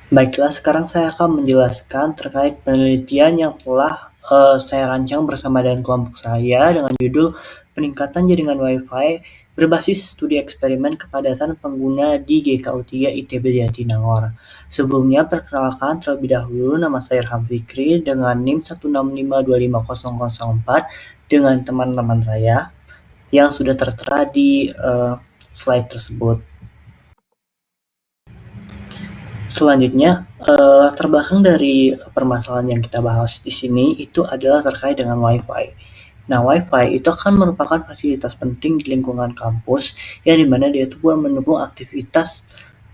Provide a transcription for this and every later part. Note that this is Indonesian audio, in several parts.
Baiklah, sekarang saya akan menjelaskan terkait penelitian yang telah saya rancang bersama dengan kelompok saya dengan judul Peningkatan Jaringan Wi-Fi berbasis studi eksperimen kepadatan pengguna di GKU3 ITB Jatinangor. Sebelumnya, perkenalkan terlebih dahulu, nama saya Irham Fikri dengan NIM 165250004 dengan teman-teman saya yang sudah tertera di slide tersebut. Selanjutnya, latar belakang dari permasalahan yang kita bahas di sini itu adalah terkait dengan Wi-Fi. Nah, Wi-Fi itu akan merupakan fasilitas penting di lingkungan kampus yang dimana dia itu mendukung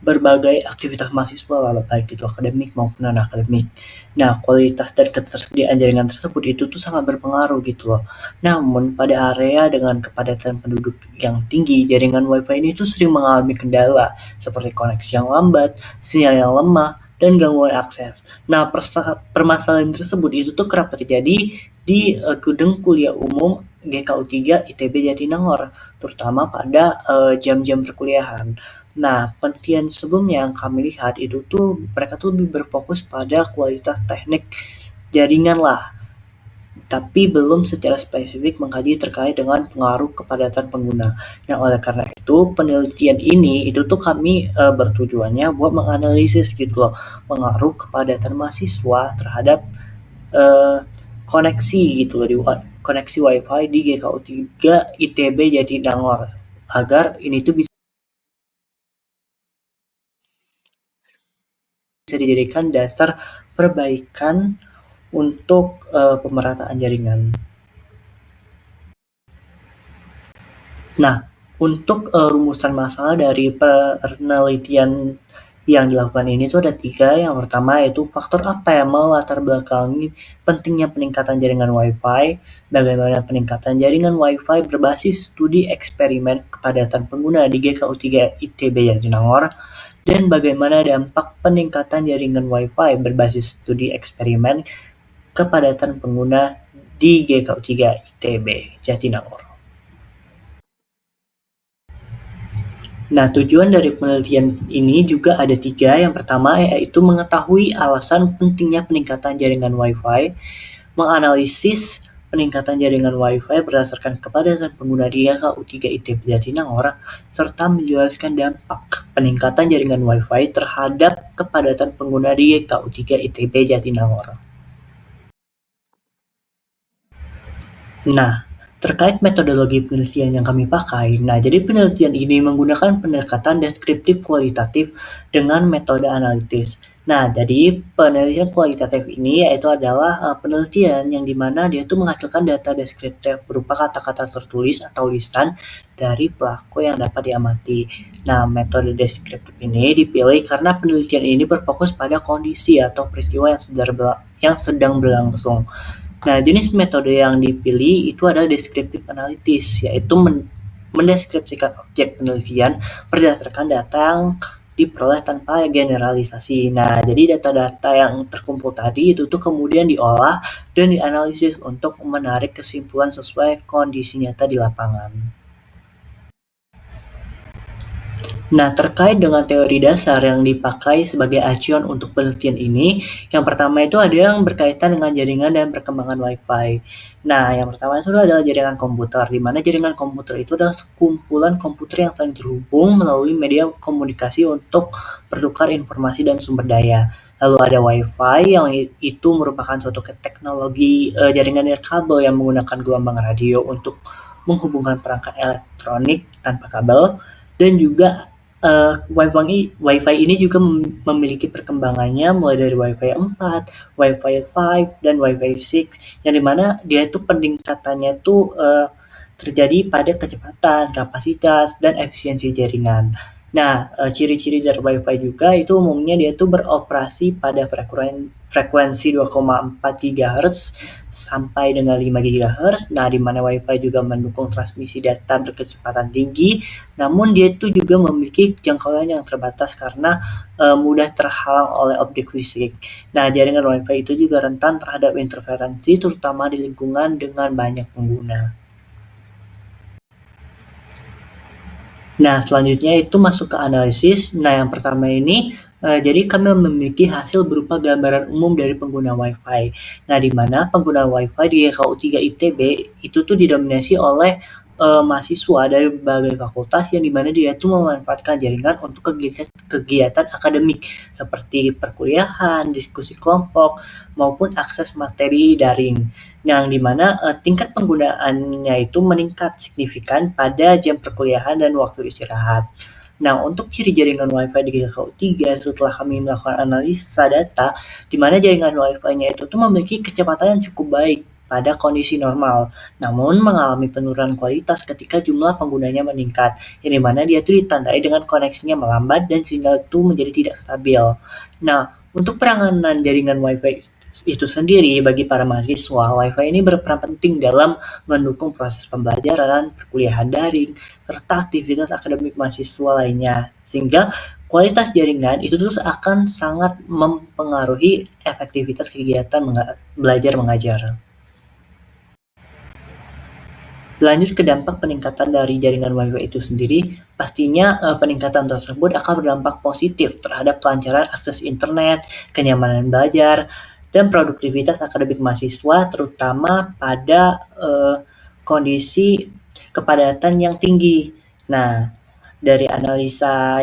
berbagai aktivitas mahasiswa lah, baik itu akademik maupun non-akademik. Nah, kualitas dan ketersediaan jaringan tersebut itu tuh sangat berpengaruh gitu loh. Namun, pada area dengan kepadatan penduduk yang tinggi, jaringan Wi-Fi ini tuh sering mengalami kendala seperti koneksi yang lambat, sinyal yang lemah, dan gangguan akses. Nah, permasalahan tersebut itu tuh kerap terjadi di gedung kuliah umum GKU3 ITB Jatinangor, terutama pada jam-jam perkuliahan. Nah, penelitian sebelumnya yang kami lihat itu tuh mereka tuh lebih berfokus pada kualitas teknik jaringan lah, tapi belum secara spesifik mengkaji terkait dengan pengaruh kepadatan pengguna. Nah, oleh karena itu penelitian ini itu tuh kami bertujuannya buat menganalisis gitu loh pengaruh kepadatan mahasiswa terhadap eh, koneksi gitu loh koneksi WiFi di GKU3 ITB Jatinangor agar ini tuh bisa dijadikan dasar perbaikan untuk pemerataan jaringan. Nah, untuk rumusan masalah dari penelitian yang dilakukan ini tuh ada 3. Yang pertama yaitu faktor apa yang melatar belakangi pentingnya peningkatan jaringan Wi-Fi, bagaimana peningkatan jaringan Wi-Fi berbasis studi eksperimen kepadatan pengguna di GKU3 ITB Jatinangor, dan bagaimana dampak peningkatan jaringan Wi-Fi berbasis studi eksperimen kepadatan pengguna di GKU3 ITB Jatinangor. Nah, tujuan dari penelitian ini juga ada 3. Yang pertama yaitu mengetahui alasan pentingnya peningkatan jaringan Wi-Fi, menganalisis peningkatan jaringan Wi-Fi berdasarkan kepadatan pengguna di GKU3 ITB Jatinangor, serta menjelaskan dampak peningkatan jaringan Wi-Fi terhadap kepadatan pengguna di GKU3 ITB Jatinangor. Nah, terkait metodologi penelitian yang kami pakai, nah jadi penelitian ini menggunakan pendekatan deskriptif kualitatif dengan metode analitis. Nah, jadi penelitian kualitatif ini yaitu adalah penelitian yang dimana dia itu menghasilkan data deskriptif berupa kata-kata tertulis atau lisan dari pelaku yang dapat diamati. Nah, metode deskriptif ini dipilih karena penelitian ini berfokus pada kondisi atau peristiwa yang sedang berlangsung. Nah, jenis metode yang dipilih itu adalah deskriptif analitis, yaitu mendeskripsikan objek penelitian berdasarkan data yang diperoleh tanpa generalisasi. Nah, jadi data-data yang terkumpul tadi itu tuh kemudian diolah dan dianalisis untuk menarik kesimpulan sesuai kondisi nyata di lapangan. Nah, terkait dengan teori dasar yang dipakai sebagai acuan untuk penelitian ini, yang pertama itu ada yang berkaitan dengan jaringan dan perkembangan Wi-Fi. Nah, yang pertama itu adalah jaringan komputer, di mana jaringan komputer itu adalah sekumpulan komputer yang saling terhubung melalui media komunikasi untuk bertukar informasi dan sumber daya. Lalu ada Wi-Fi yang itu merupakan suatu teknologi jaringan nirkabel yang menggunakan gelombang radio untuk menghubungkan perangkat elektronik tanpa kabel, dan juga Wi-Fi ini juga memiliki perkembangannya mulai dari Wi-Fi 4, Wi-Fi 5, dan Wi-Fi 6, yang dimana dia itu peningkatannya itu terjadi pada kecepatan, kapasitas, dan efisiensi jaringan. Nah, ciri-ciri dari Wi-Fi juga itu umumnya dia itu beroperasi pada frekuensi 2,4 GHz sampai dengan 5 GHz. Nah, di mana Wi-Fi juga mendukung transmisi data berkecepatan tinggi, namun dia itu juga memiliki jangkauan yang terbatas karena mudah terhalang oleh objek fisik. Nah, jaringan Wi-Fi itu juga rentan terhadap interferensi, terutama di lingkungan dengan banyak pengguna. Nah, selanjutnya itu masuk ke analisis. Nah, yang pertama ini Jadi kami memiliki hasil berupa gambaran umum dari pengguna Wi-Fi. Nah, di mana pengguna Wi-Fi di GKU 3 ITB itu tuh didominasi oleh mahasiswa dari berbagai fakultas yang dimana dia tuh memanfaatkan jaringan untuk kegiatan akademik seperti perkuliahan, diskusi kelompok, maupun akses materi daring. Yang dimana tingkat penggunaannya itu meningkat signifikan pada jam perkuliahan dan waktu istirahat. Nah, untuk ciri jaringan Wi-Fi di GKU 3 setelah kami melakukan analisa data, di mana jaringan Wi-Fi-nya itu tuh memiliki kecepatan yang cukup baik pada kondisi normal, namun mengalami penurunan kualitas ketika jumlah penggunanya meningkat, yang dimana dia tuh ditandai dengan koneksinya melambat dan sinyal itu menjadi tidak stabil. Nah, untuk penanganan jaringan Wi-Fi itu sendiri bagi para mahasiswa, Wi-Fi ini berperan penting dalam mendukung proses pembelajaran, perkuliahan daring, serta aktivitas akademik mahasiswa lainnya. Sehingga kualitas jaringan itu terus akan sangat mempengaruhi efektivitas kegiatan belajar mengajar. Lanjut ke dampak peningkatan dari jaringan Wi-Fi itu sendiri, pastinya peningkatan tersebut akan berdampak positif terhadap kelancaran akses internet, kenyamanan belajar, dan produktivitas akademik mahasiswa, terutama pada kondisi kepadatan yang tinggi. Nah, dari analisa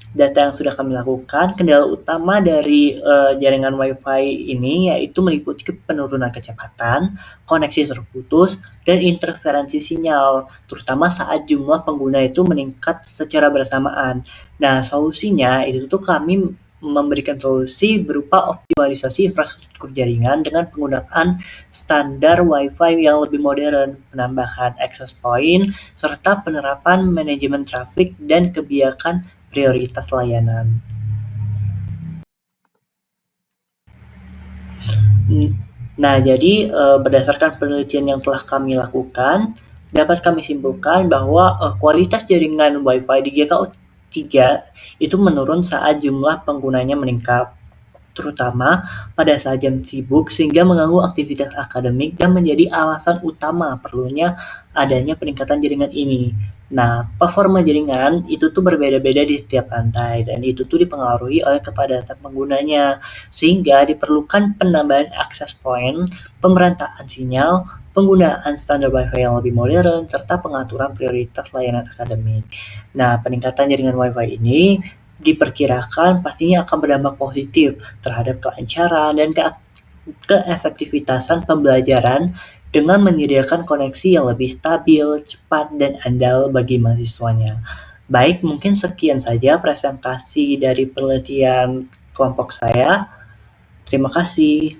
data yang sudah kami lakukan, kendala utama dari jaringan Wi-Fi ini yaitu meliputi penurunan kecepatan, koneksi terputus, dan interferensi sinyal, terutama saat jumlah pengguna itu meningkat secara bersamaan. Nah, solusinya itu tuh kami memberikan solusi berupa optimalisasi infrastruktur jaringan dengan penggunaan standar Wi-Fi yang lebih modern, penambahan access point, serta penerapan manajemen trafik dan kebijakan prioritas layanan. Nah, jadi berdasarkan penelitian yang telah kami lakukan, dapat kami simpulkan bahwa kualitas jaringan Wi-Fi di GKU 3 itu menurun saat jumlah penggunanya meningkat, terutama pada saat jam sibuk sehingga mengganggu aktivitas akademik dan menjadi alasan utama perlunya adanya peningkatan jaringan ini. Nah, performa jaringan itu tuh berbeda-beda di setiap lantai dan itu tuh dipengaruhi oleh kepadatan penggunanya sehingga diperlukan penambahan access point, pemerataan sinyal, penggunaan standar Wi-Fi yang lebih modern, serta pengaturan prioritas layanan akademik. Nah, peningkatan jaringan Wi-Fi ini diperkirakan pastinya akan berdampak positif terhadap kelancaran dan keefektivitasan pembelajaran dengan menyediakan koneksi yang lebih stabil, cepat, dan andal bagi mahasiswanya. Baik, mungkin sekian saja presentasi dari penelitian kelompok saya. Terima kasih.